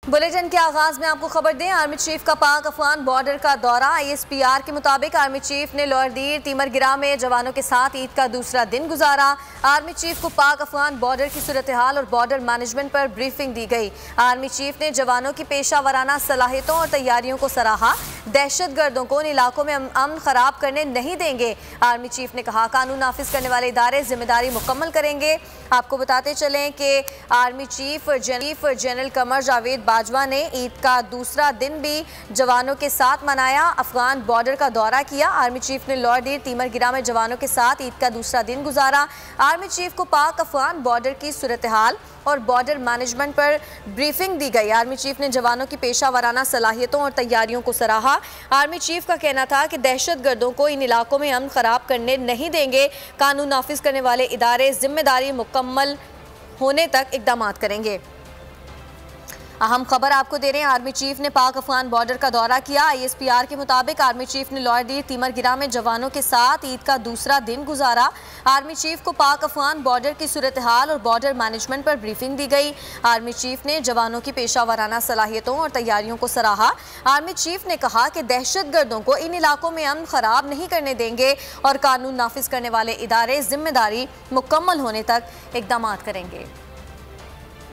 Bulletin के आगाज में आपको खबर दें, आर्मी चीफ का पाक अफगान बॉर्डर का दौरा। ISPR के मुताबिक आर्मी चीफ ने लोअरदीर तिमरगिरा में जवानों के साथ ईद का दूसरा दिन गुजारा। आर्मी चीफ को पाक अफगान बॉर्डर की सूरत हाल और बॉर्डर मैनेजमेंट पर ब्रीफिंग दी गई। आर्मी चीफ ने जवानों की पेशा वराना सलाहियतों और तैयारियों को सराहा। दहशत गर्दों को इन इलाकों में अमन खराब करने नहीं देंगे। आर्मी चीफ ने कहा, कानून नाफिज करने वाले इदारे जिम्मेदारी मुकम्मल करेंगे। आपको बताते चलें कि army chief general Qamar Javed Bajwa ने ईद का दूसरा दिन भी जवानों के साथ मनाया। अफगान बॉर्डर का दौरा किया। आर्मी चीफ ने लोअरदीर तिमरगिरा में जवानों के साथ ईद का दूसरा दिन गुजारा। आर्मी चीफ को पाक अफगान बॉर्डर की सूरत हाल और बॉर्डर मैनेजमेंट पर ब्रीफिंग दी गई। आर्मी चीफ ने जवानों की पेशा वराना सलाहियतों और तैयारियों को सराहा। आर्मी चीफ का कहना था कि दहशत गर्दों को इन इलाकों में अमन खराब करने नहीं देंगे। कानून नाफिज करने वाले इदारे जिम्मेदारी मुकम्मल होने तक इकदाम करेंगे। अहम खबर आपको दे रहे हैं, आर्मी चीफ ने पाक अफगान बॉर्डर का दौरा किया। ISPR के मुताबिक आर्मी चीफ ने लोअरदीर तिमरगिरा में जवानों के साथ ईद का दूसरा दिन गुजारा। आर्मी चीफ को पाक अफगान बॉर्डर की सूरत हाल और बॉर्डर मैनेजमेंट पर ब्रीफिंग दी गई। आर्मी चीफ ने जवानों की पेशा वराना सलाहियतों और तैयारियों को सराहा। आर्मी चीफ ने कहा कि दहशत गर्दों को इन इलाकों में अमन खराब नहीं करने देंगे और कानून नाफिज करने वाले इदारे जिम्मेदारी मुकम्मल होने तक इकदाम करेंगे।